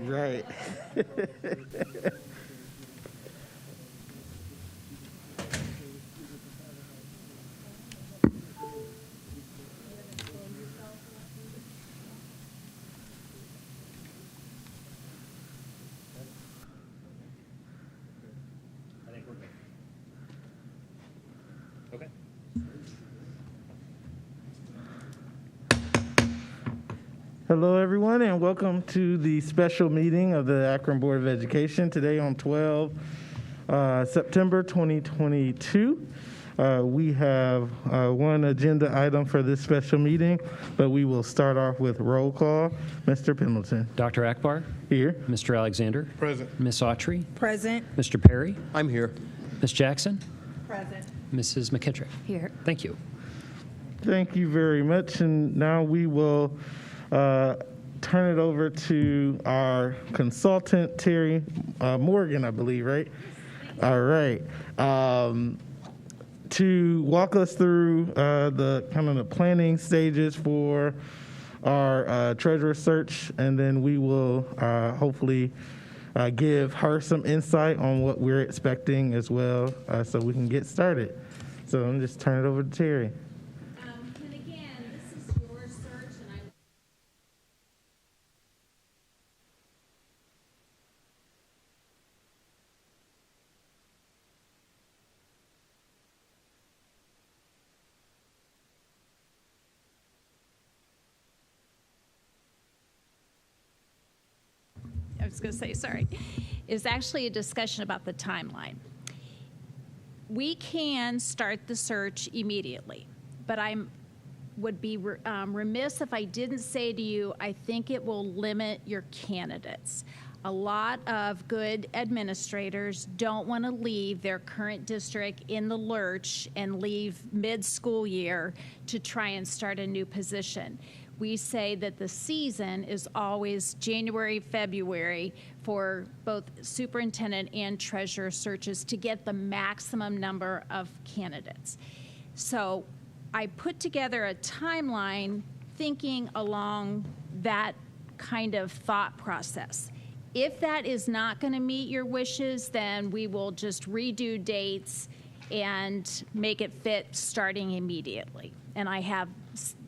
Right. Okay. Hello, everyone, and welcome to the special meeting of the Akron Board of Education today on September 2022. We have one agenda item for this special meeting, but we will start off with roll call. Mr. Pendleton. Dr. Akbar? Here. Mr. Alexander? Present. Ms. Autry? Present. Mr. Perry? I'm here. Ms. Jackson? Present. Mrs. McKittrick? Here. Thank you. Thank you very much. And now we will turn it over to our consultant, Terry Morgan, I believe, right? All right. To walk us through the kind of the planning stages for our treasurer search, and then we will hopefully give her some insight on what we're expecting as well, so we can get started. So I'm just turn it over to Terry. And again, this is your search, and I was going to say, sorry, is actually a discussion about the timeline. We can start the search immediately, but I would be remiss if I didn't say to you, I think it will limit your candidates. A lot of good administrators don't want to leave their current district in the lurch and leave mid-school year to try and start a new position. We say that the season is always January, February for both superintendent and treasurer searches to get the maximum number of candidates. So I put together a timeline thinking along that kind of thought process. If that is not going to meet your wishes, then we will just redo dates and make it fit starting immediately. And I have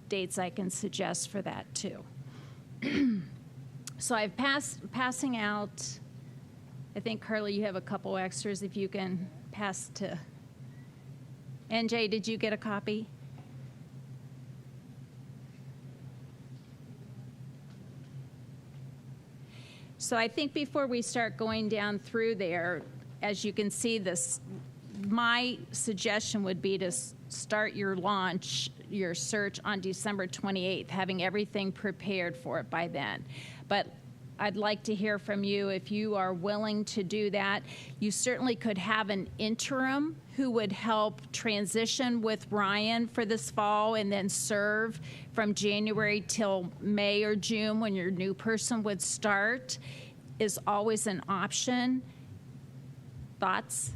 dates I can suggest for that too. So I've passing out, I think Carly, you have a couple extras if you can pass to, NJ, did you get a copy? So I think before we start going down through there, as you can see this, my suggestion would be to start your search on December 28th, having everything prepared for it by then. But I'd like to hear from you if you are willing to do that. You certainly could have an interim who would help transition with Ryan for this fall and then serve from January till May or June when your new person would start, is always an option. Thoughts?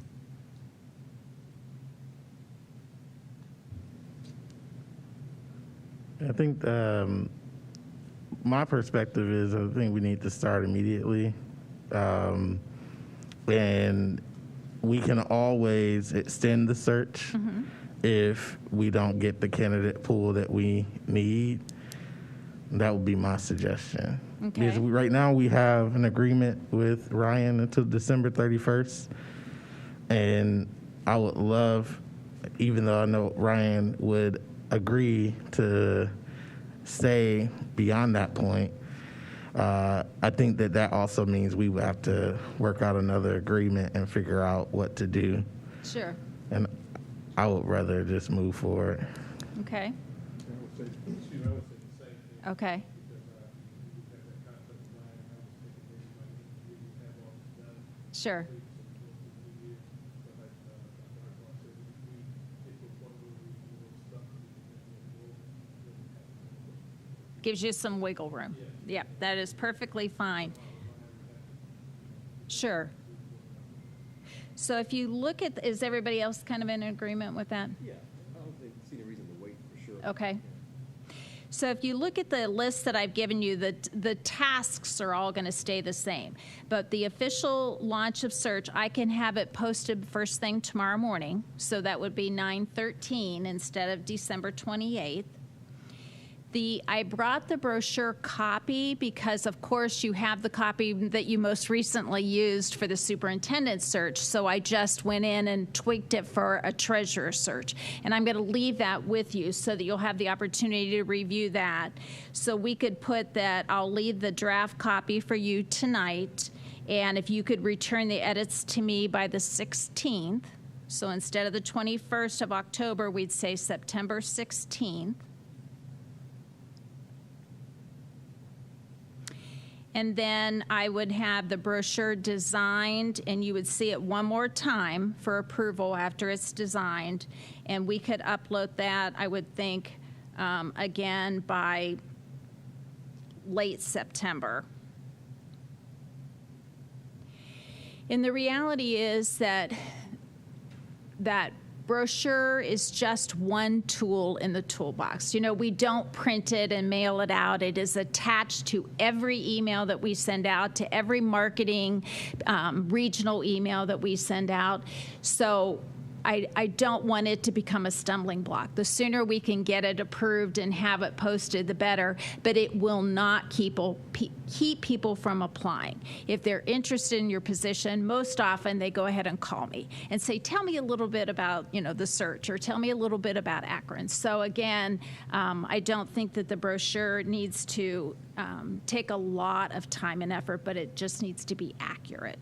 I think my perspective is I think we need to start immediately. And we can always extend the search if we don't get the candidate pool that we need. That would be my suggestion. Okay. Because right now we have an agreement with Ryan until December 31st. And I would love, even though I know Ryan would agree to stay beyond that point, I think that also means we would have to work out another agreement and figure out what to do. Sure. And I would rather just move forward. Okay. Okay. Sure. Gives you some wiggle room. Yeah, that is perfectly fine. Sure. So if you look at, is everybody else kind of in agreement with that? Yeah, I don't see any reason to wait for sure. Okay. So if you look at the list that I've given you, the tasks are all going to stay the same. But the official launch of search, I can have it posted first thing tomorrow morning. So that would be 9/13 instead of December 28th. I brought the brochure copy because, of course, you have the copy that you most recently used for the superintendent search. So I just went in and tweaked it for a treasurer search. And I'm going to leave that with you so that you'll have the opportunity to review that. So we could put that, I'll leave the draft copy for you tonight. And if you could return the edits to me by the 16th. So instead of the 21st of October, we'd say September 16th. And then I would have the brochure designed, and you would see it one more time for approval after it's designed. And we could upload that, I would think, again by late September. And the reality is that brochure is just one tool in the toolbox. You know, we don't print it and mail it out. It is attached to every email that we send out, to every marketing regional email that we send out. So I don't want it to become a stumbling block. The sooner we can get it approved and have it posted, the better, but it will not keep people from applying. If they're interested in your position, most often they go ahead and call me and say, tell me a little bit about, you know, the search, or tell me a little bit about Akron. So again, I don't think that the brochure needs to take a lot of time and effort, but it just needs to be accurate.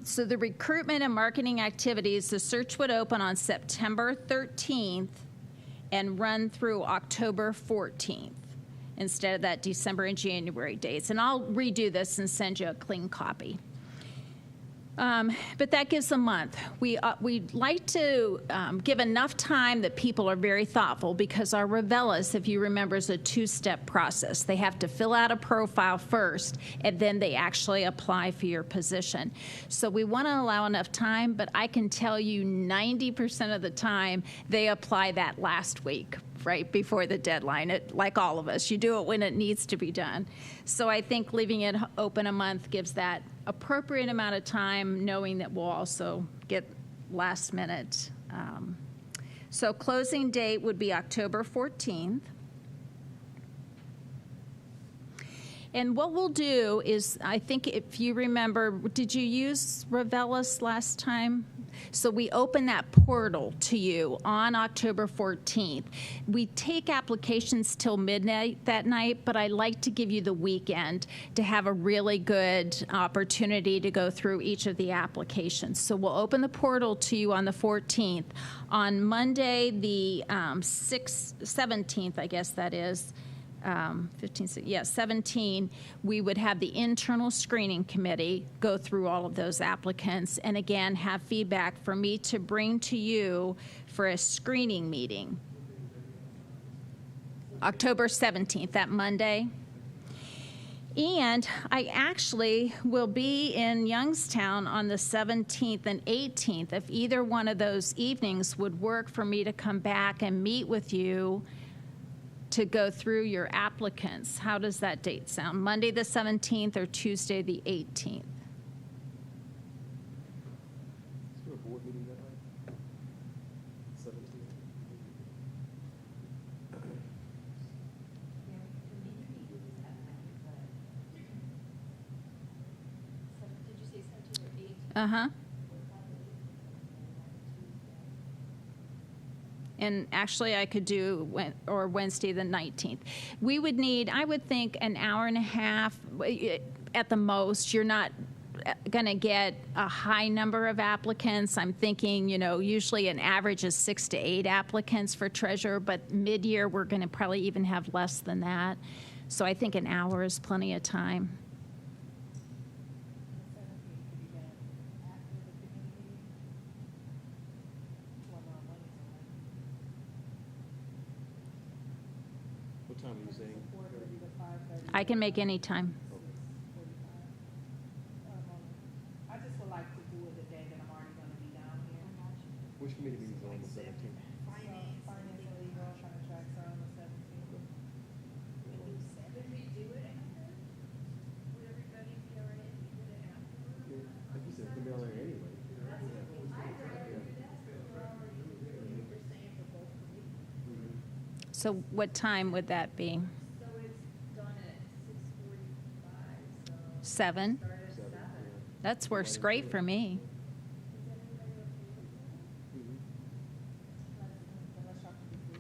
So the recruitment and marketing activities, the search would open on September 13th and run through October 14th instead of that December and January dates. And I'll redo this and send you a clean copy. But that gives a month. We'd like to give enough time that people are very thoughtful, because our Revelis, if you remember, is a two-step process. They have to fill out a profile first, and then they actually apply for your position. So we want to allow enough time, but I can tell you 90% of the time they apply that last week, right before the deadline. Like all of us, you do it when it needs to be done. So I think leaving it open a month gives that appropriate amount of time, knowing that we'll also get last minute. So closing date would be October 14th. And what we'll do is, I think if you remember, did you use Revelis last time? So we open that portal to you on October 14th. We take applications till midnight that night, but I like to give you the weekend to have a really good opportunity to go through each of the applications. So we'll open the portal to you on the 14th. On Monday, the 17th, I guess that is, 17, we would have the internal screening committee go through all of those applicants, and again have feedback for me to bring to you for a screening meeting. October 17th, that Monday. And I actually will be in Youngstown on the 17th and 18th. If either one of those evenings would work for me to come back and meet with you to go through your applicants. How does that date sound? Monday the 17th or Tuesday the 18th? Is there a board meeting that night? 17th? Did you say 17 or 18? Uh-huh. And actually, I could do Wednesday the 19th. We would need, I would think, an hour and a half at the most. You're not going to get a high number of applicants. I'm thinking, you know, usually an average is 6 to 8 applicants for treasurer, but mid-year we're going to probably even have less than that. So I think an hour is plenty of time. What time are you saying? I can make any time. I just would like to do it the day that I'm already going to be down here. Which committee meeting is on the 17th? Finance and legal, trying to track some, the So what time would that be? So it's done at 6:45, so 7? start at 7. That works great for me. Is everybody okay with Unless y'all can do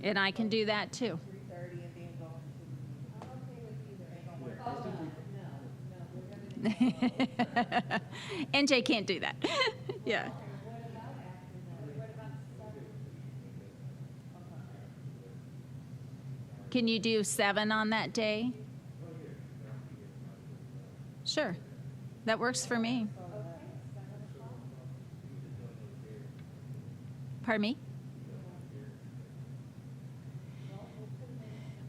3:30. And I can do that too. 3:30 and then go into that? I'm okay with either. Ain't gonna work. Oh, no, we're gonna do. NJ can't do that. Yeah. What about after that? What about 7? Can you do 7 on that day? Sure. That works for me. Pardon me?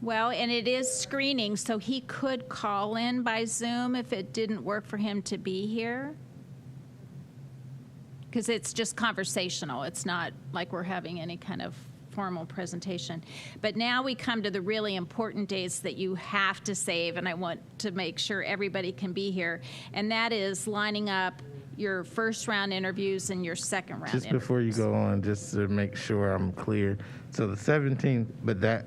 Well, and it is screening, so he could call in by Zoom if it didn't work for him to be here. Because it's just conversational. It's not like we're having any kind of formal presentation. But now we come to the really important dates that you have to save, and I want to make sure everybody can be here. And that is lining up your first round interviews and your second round Just interviews. before you go on, just to make sure I'm clear. So the 17th, but that,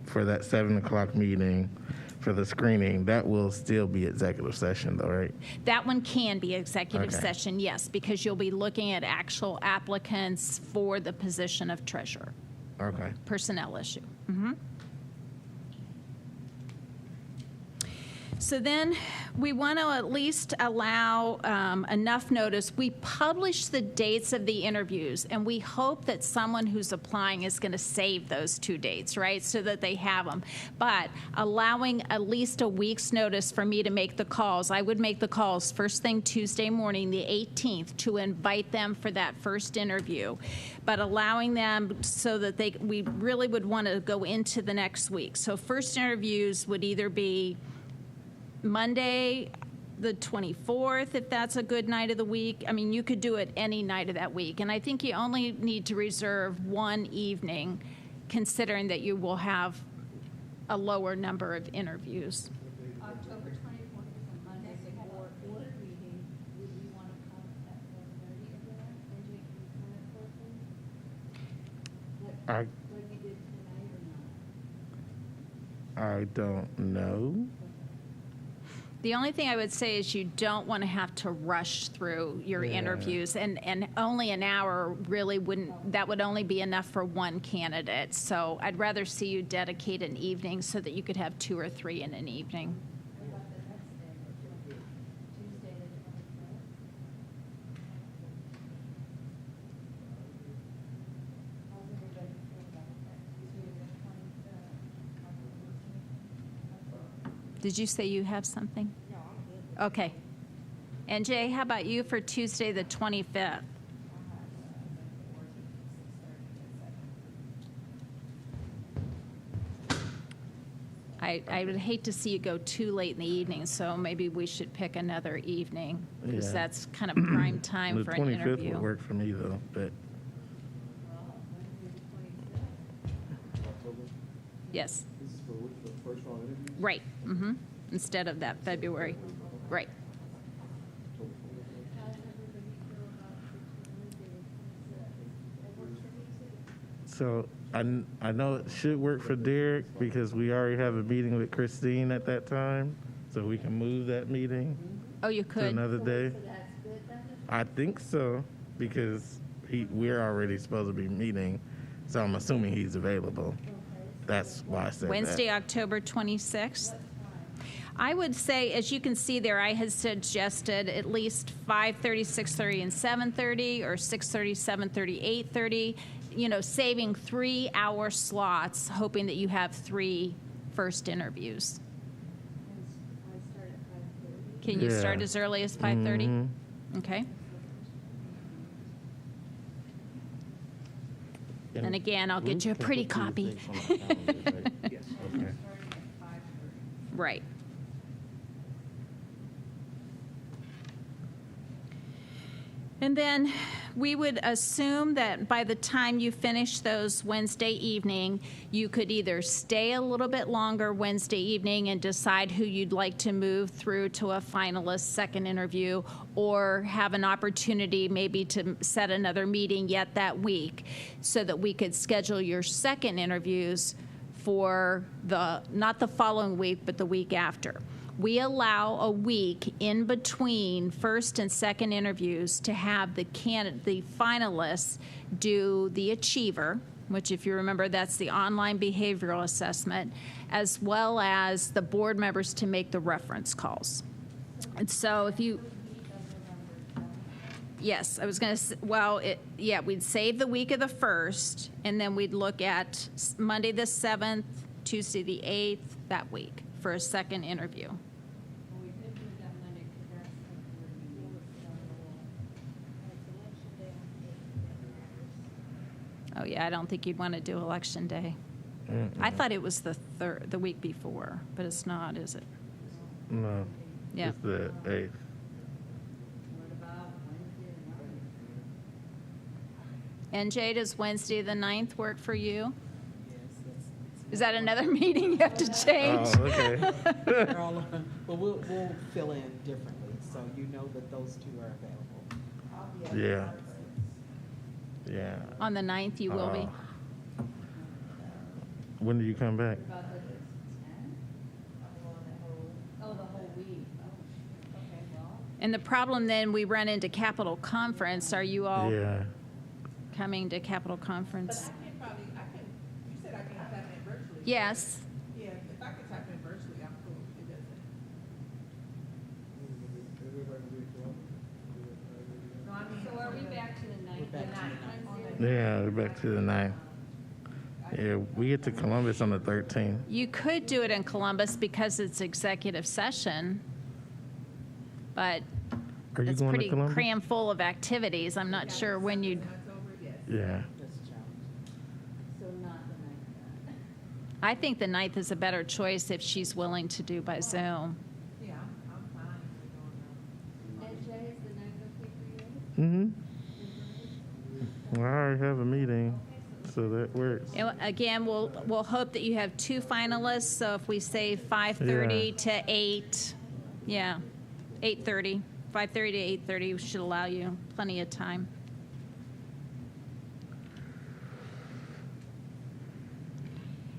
for that 7 o'clock meeting, for the screening, that will still be executive session though, right? That one can be executive Okay. session, yes, because you'll be looking at actual applicants for the position of treasurer, Okay. personnel issue. Mhm. So then we want to at least allow enough notice. We publish the dates of the interviews, and we hope that someone who's applying is going to save those 2 dates, right, so that they have them. But allowing at least a week's notice for me to make the calls. I would make the calls first thing Tuesday morning, the 18th, to invite them for that first interview. But allowing them so that we really would want to go into the next week. So first interviews would either be Monday, the 24th, if that's a good night of the week. I mean, you could do it any night of that week. And I think you only need to reserve one evening, considering that you will have a lower number of interviews. October 24th is a Monday, so we have a board meeting. Would you want to come at 4:30 or that? And you can come at 4:30? I Like you did tonight or not? I don't know. The only thing I would say is you don't want to have to rush through your Yeah. interviews, and only an hour really that would only be enough for one candidate. So I'd rather see you dedicate an evening so that you could have 2 or 3 in an evening. What about the next day? Tuesday the 24th? How's everybody feel about that? Tuesday the 25th? Did you say you have something? No, I'm good. Okay. And Jay, how about you for Tuesday the 25th? I would hate to see you go too late in the evening, so maybe we should pick another evening, because Yeah. that's kind of prime time The for an 25th interview. would work for me though, but October. Yes, This is for which, the first round interviews? right. Instead of that February. Right. October 24th. How's everybody feel about Tuesday the 26th? That works for me too. so I know it should work for Derek because we already have a meeting with Christine at that time, so we can move that meeting Oh, you to could? another day. So that's good then? I think so because we're already supposed to be meeting, so I'm assuming he's available. That's why I said Wednesday, that. October 26th. I would say, as you can see there, I had suggested at least 5:30, 6:30, and 7:30, or 6:30, 7:30, 8:30, saving 3-hour slots, hoping that you have 3 first interviews. And I start at 5:30. Can you Yeah. start as early as 5:30? Mhm. Okay. And again, I'll get you a pretty copy. Yes. Okay. Right. And then we would assume that by the time you finish those Wednesday evening, you could either stay a little bit longer Wednesday evening and decide who you'd like to move through to a finalist second interview, or have an opportunity maybe to set another meeting yet that week so that we could schedule your second interviews for not the following week, but the week after. We allow a week in between first and second interviews to have the finalists do the Achiever, which, if you remember, that's the online behavioral assessment, as well as the board members to make the reference calls. And so if you... Yes, I was going to, we'd save the week of the 1st, and then we'd look at Monday the 7th, Tuesday the 8th, that week for a second interview. We could do that Monday, because that's Oh, yeah, I don't think you'd want to do Election Day. I thought it was the week before, but it's not, is it? No. Yeah. It's the 8th. NJ, does Wednesday the 9th work for you? Yes, that's. Is that another meeting you have to change? Oh, okay. They're all, but we'll fill in differently, so you know that those two are available. Yeah. Yeah. On the 9th, you will be? When do you come back? about the 10th? Oh, the whole week. Oh, okay, well. And the problem then, we run into Capitol Conference. Are you all Yeah. coming to Capitol But Conference? you said I can tap in virtually. Yes. Yeah, if I could tap in virtually, I'm cool. It doesn't. No, I mean. So are we back to the 9th? We're back to the 9th. Yeah, we're back to the 9th. Yeah, we get to Columbus on the 13th. You could do it in Columbus because it's executive session, but Are you it's going to pretty Columbus? crammed full of activities. I'm not sure when you'd... Yeah. That's a challenge. So not the 9th then? I think the 9th is a better choice if she's willing to do by Zoom. Yeah, I'm fine with And Jay, is the 9th okay for you? Mm-hmm. Well, I already have a meeting, so that works. And again, we'll hope that you have 2 finalists, so if we say 5:30 to 8, 8:30, 5:30 to 8:30 should allow you plenty of time.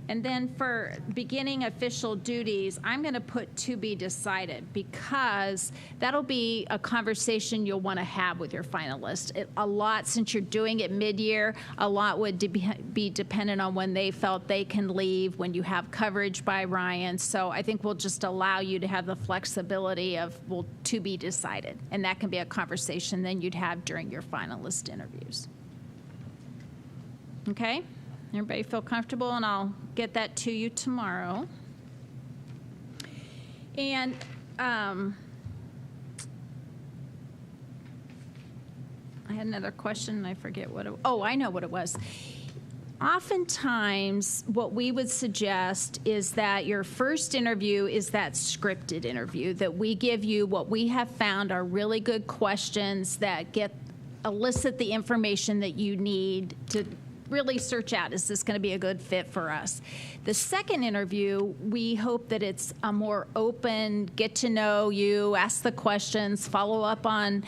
And then for beginning official duties, I'm going to put to be decided, because that'll be a conversation you'll want to have with your finalist. A lot, since you're doing it mid-year, a lot would be dependent on when they felt they can leave, when you have coverage by Ryan. So I think we'll just allow you to have the flexibility of, well, to be decided. And that can be a conversation then you'd have during your finalist interviews. Okay? Everybody feel comfortable, and I'll get that to you tomorrow. And I had another question, and I forget what it, I know what it was. Oftentimes, what we would suggest is that your first interview is that scripted interview, that we give you what we have found are really good questions that elicit the information that you need to really search out, is this going to be a good fit for us? The second interview, we hope that it's a more open, get to know you, ask the questions, follow up on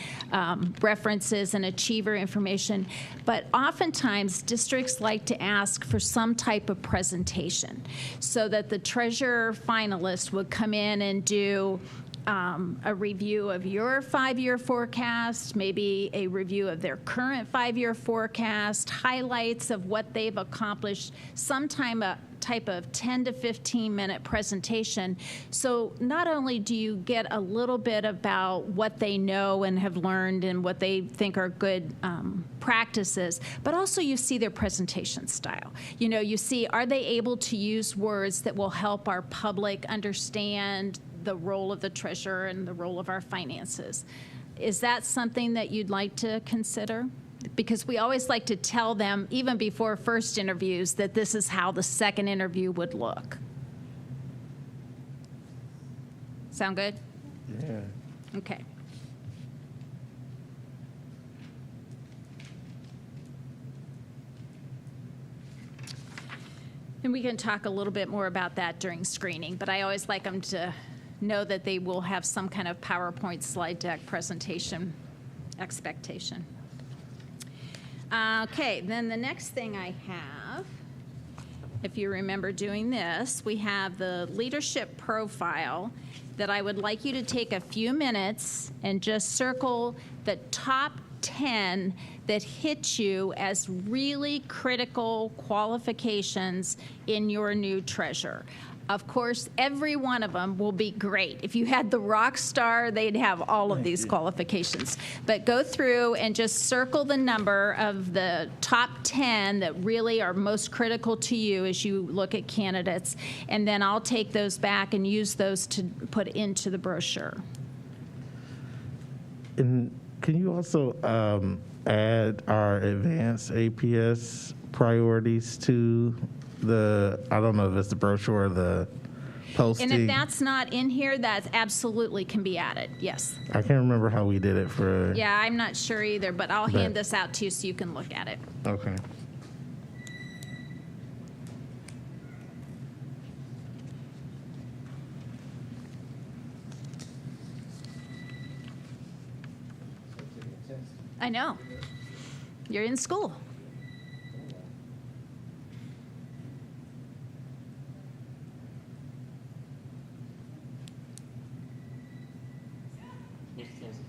references and achiever information. But oftentimes, districts like to ask for some type of presentation so that the treasurer finalist would come in and do a review of your 5-year forecast, maybe a review of their current 5-year forecast, highlights of what they've accomplished, sometime a type of 10 to 15-minute presentation. So not only do you get a little bit about what they know and have learned and what they think are good practices, but also you see their presentation style. You know, you see, are they able to use words that will help our public understand the role of the treasurer and the role of our finances? Is that something that you'd like to consider? Because we always like to tell them, even before first interviews, that this is how the second interview would look. Sound good? Yeah. Okay. And we can talk a little bit more about that during screening, but I always like them to know that they will have some kind of PowerPoint slide deck presentation expectation. Okay, then the next thing I have, if you remember doing this, we have the leadership profile that I would like you to take a few minutes and just circle the top 10 that hit you as really critical qualifications in your new treasurer. Of course, every one of them will be great. If you had the rock star, they'd have all of these qualifications. But go through and just circle the number of the top 10 that really are most critical to you as you look at candidates, and then I'll take those back and use those to put into the brochure. And can you also add our advanced APS priorities to the, I don't know if it's the brochure or the posting? And if that's not in here, that absolutely can be added, yes. I can't remember how we did it for. Yeah, I'm not sure either, but I'll But- hand this out to you so you can look at it. Okay. I know. You're in school.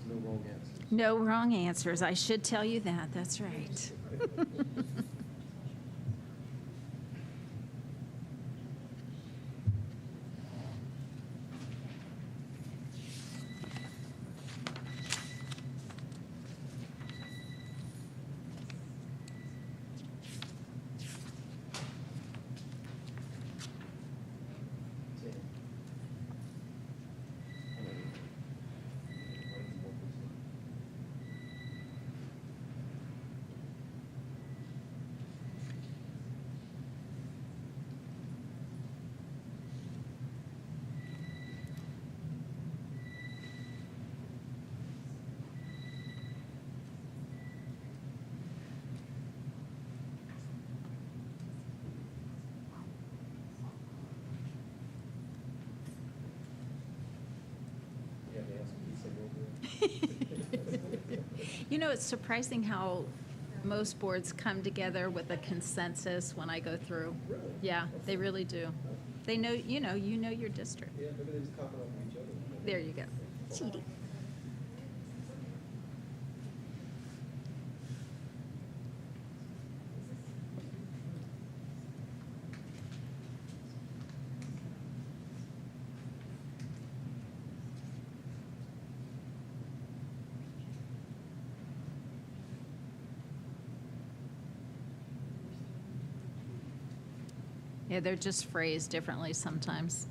No wrong answer. No wrong answers. I should tell you that. That's right. You have to ask me, you said no. You know, it's surprising how most boards come together with a consensus when I go through. Really? Yeah, they really do. They know, you know your district. Yeah, maybe they just copy off of each other. There you go. Cheating. Yeah, they're just phrased differently sometimes.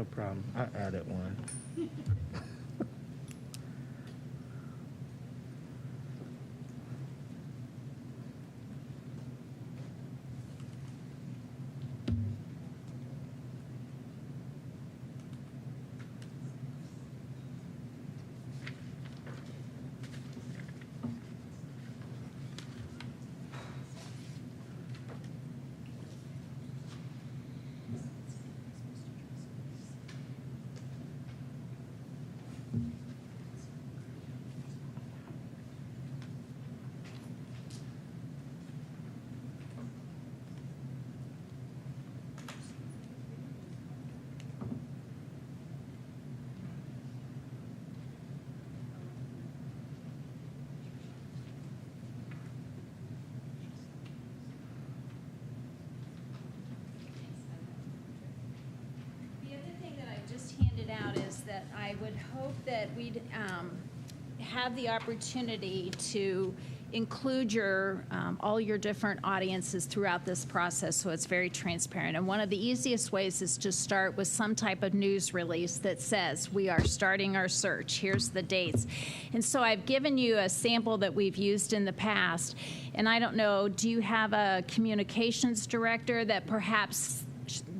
no problem. I added one. The other thing that I just handed out is that I would hope that we'd have the opportunity to include your all your different audiences throughout this process, so it's very transparent. And one of the easiest ways is to start with some type of news release that says we are starting our search. Here's the dates. And so I've given you a sample that we've used in the past. And I don't know, do you have a communications director that perhaps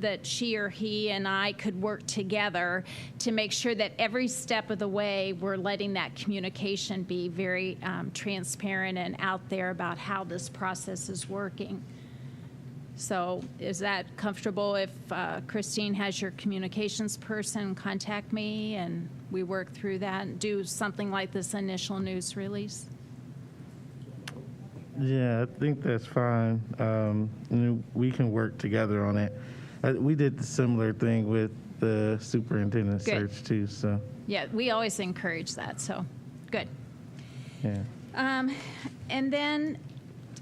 that she or he and I could work together to make sure that every step of the way we're letting that communication be very transparent and out there about how this process is working? So is that comfortable if Christine has your communications person contact me and we work through that and do something like this initial news release? Yeah, I think that's fine. We can work together on it. We did the similar thing with the superintendent Good. search too, so, Yeah, we always encourage that, so good. yeah. And then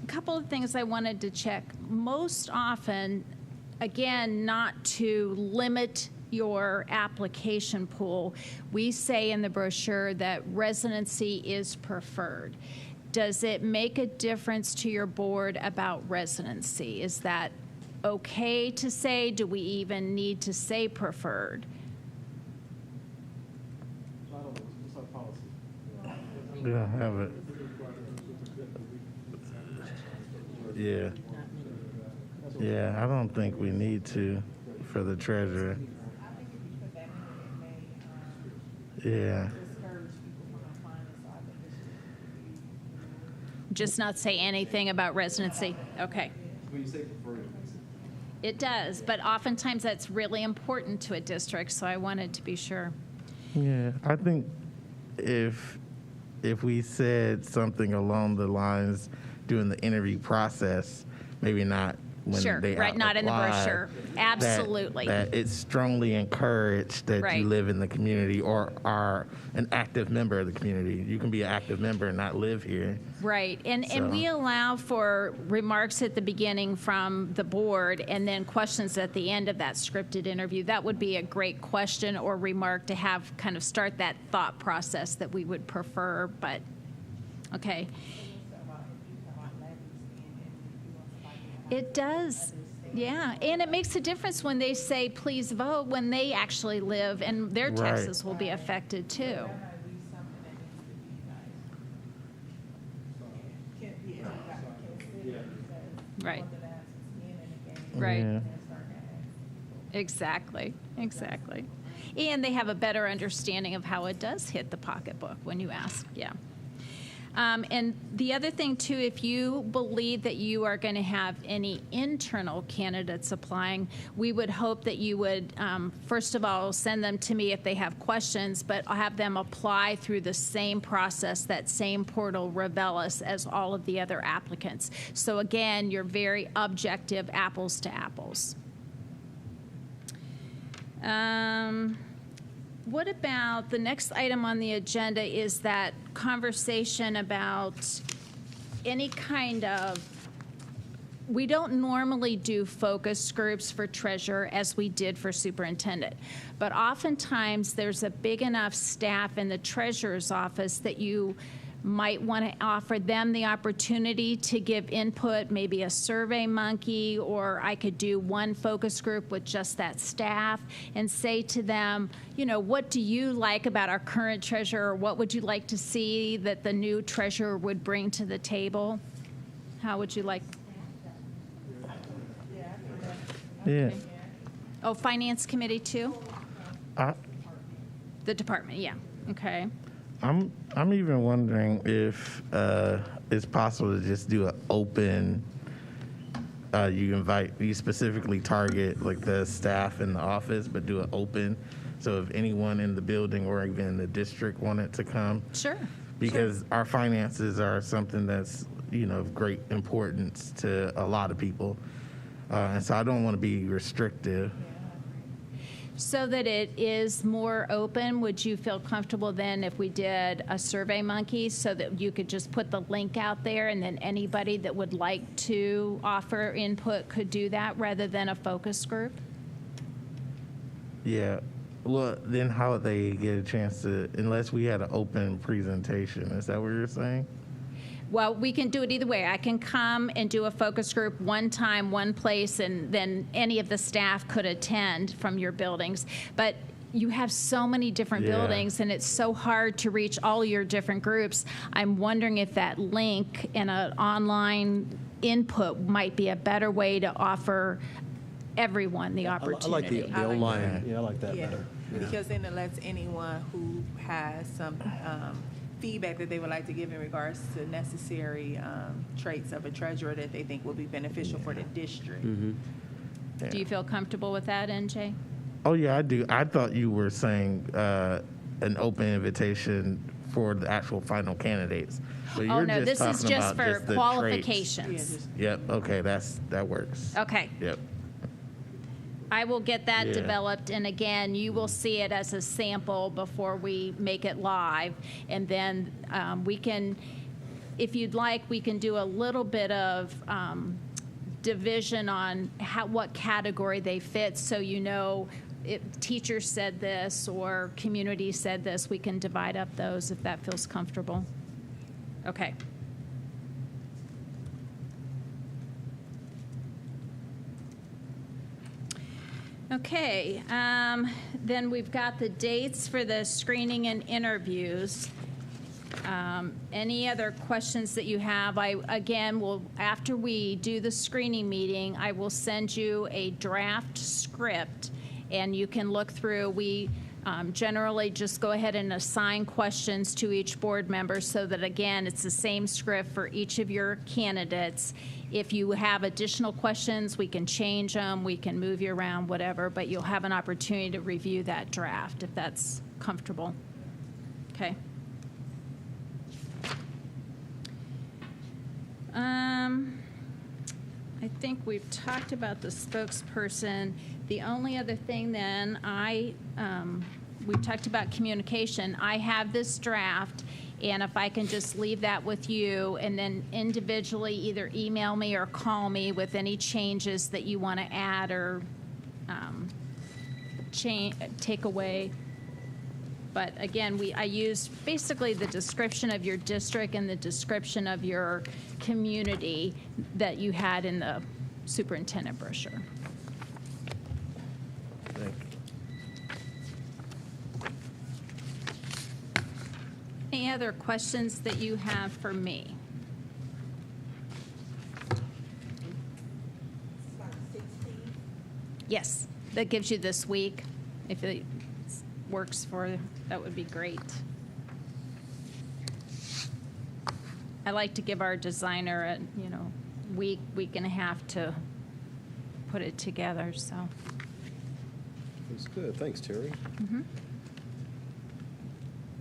a couple of things I wanted to check. Most often, again, not to limit your application pool, we say in the brochure that residency is preferred. Does it make a difference to your board about residency? Is that okay to say? Do we even need to say preferred? I don't know, it's our policy. Yeah, I have it. Yeah. Yeah, I don't think we need to for the treasurer. I think if you put that in, it may Yeah. discourage people from applying, so I think it should be. Just not say anything about residency? Okay. When you say preferred, It does, but oftentimes that's really important to a district, so I wanted to be sure. Yeah, I think if we said something along the lines during the interview process, maybe not when Sure, they right, not in the apply, brochure. Absolutely. That it's strongly encouraged that Right. you live in the community or are an active member of the community. You can be an active member and not live here. Right, and So- we allow for remarks at the beginning from the board and then questions at the end of that scripted interview. That would be a great question or remark to have kind of start that thought process that we would prefer, but, okay. It does, yeah, and it makes a difference when they say, please vote, when they actually live, and their Right. taxes will be affected too. Right. Right. Yeah. Exactly, exactly. And they have a better understanding of how it does hit the pocketbook when you ask, yeah. And the other thing, too, if you believe that you are going to have any internal candidates applying, we would hope that you would, first of all, send them to me if they have questions, but have them apply through the same process, that same portal, Revelis, as all of the other applicants. So, again, you're very objective, apples to apples. What about the next item on the agenda is that conversation about any kind of, we don't normally do focus groups for treasurer as we did for superintendent, but oftentimes there's a big enough staff in the treasurer's office that you might want to offer them the opportunity to give input, maybe a survey monkey, or I could do one focus group with just that staff and say to them, you know, what do you like about our current treasurer, or what would you like to see that the new treasurer would bring to the table? How would you like? Yeah. Oh, finance committee too? I, The department, yeah, okay. I'm even wondering if it's possible to just do an open. You specifically target like the staff in the office, but do it open. So if anyone in the building or even in the district wanted to come, Sure. because our finances are something that's of great importance to a lot of people, and so I don't want to be restrictive. So that it is more open, would you feel comfortable then if we did a survey monkey so that you could just put the link out there and then anybody that would like to offer input could do that rather than a focus group? Yeah. Well, then how would they get a chance to, unless we had an open presentation? Is that what you're saying? Well, we can do it either way. I can come and do a focus group one time, one place, and then any of the staff could attend from your buildings. But you have so many different Yeah. buildings, and it's so hard to reach all your different groups. I'm wondering if that link and an online input might be a better way to offer everyone the I opportunity. like the online, yeah, I like that Yeah, better. Yeah. because then it lets anyone who has some feedback that they would like to give in regards to necessary traits of a treasurer that they think will be beneficial for the district. Do you feel comfortable with that, NJ? Oh, yeah, I do. I thought you were saying an open invitation for the actual final candidates. But Oh, you're no, this is talking just about for the traits. qualifications. Yep, okay, that works. Okay. Yep. I will get that Yeah. developed, and again, you will see it as a sample before we make it live. And then we can, if you'd like, we can do a little bit of division on what category they fit, so you know if teachers said this or community said this, we can divide up those if that feels comfortable. Okay. Okay, then we've got the dates for the screening and interviews. Any other questions that you have? After we do the screening meeting, I will send you a draft script, and you can look through. We generally just go ahead and assign questions to each board member so that, again, it's the same script for each of your candidates. If you have additional questions, we can change them, we can move you around, whatever, but you'll have an opportunity to review that draft if that's comfortable. Okay. I think we've talked about the spokesperson. The only other thing then, we talked about communication. I have this draft, and if I can just leave that with you and then individually either email me or call me with any changes that you want to add or take away. But again, I used basically the description of your district and the description of your community that you had in the superintendent brochure. Thank you. Any other questions that you have for me? Yes, that gives you this week. If it works for you, that would be great. I like to give our designer a week and a half to put it together. So That's good. Thanks, Terry.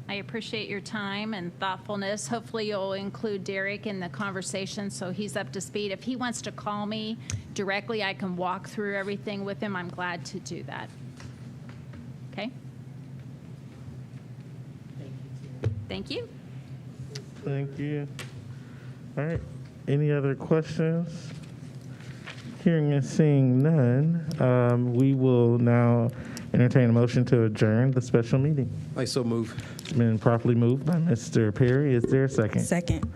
I appreciate your time and thoughtfulness. Hopefully you'll include Derek in the conversation so he's up to speed. If he wants to call me directly, I can walk through everything with him. I'm glad to do that. Okay? Thank you. Thank you. All right. Any other questions? Hearing and seeing none, we will now entertain a motion to adjourn the special meeting. I so move. It's been properly moved by Mr. Perry. Is there a second? Second.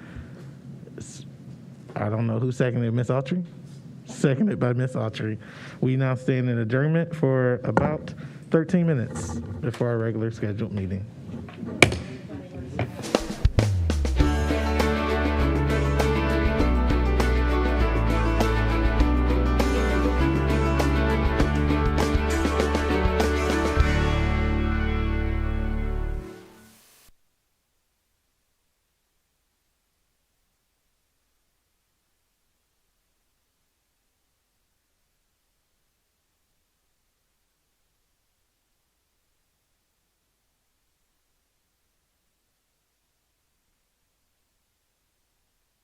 I don't know who seconded. Ms. Autry? Seconded by Ms. Autry. We now stand in adjournment for about 13 minutes before our regular scheduled meeting.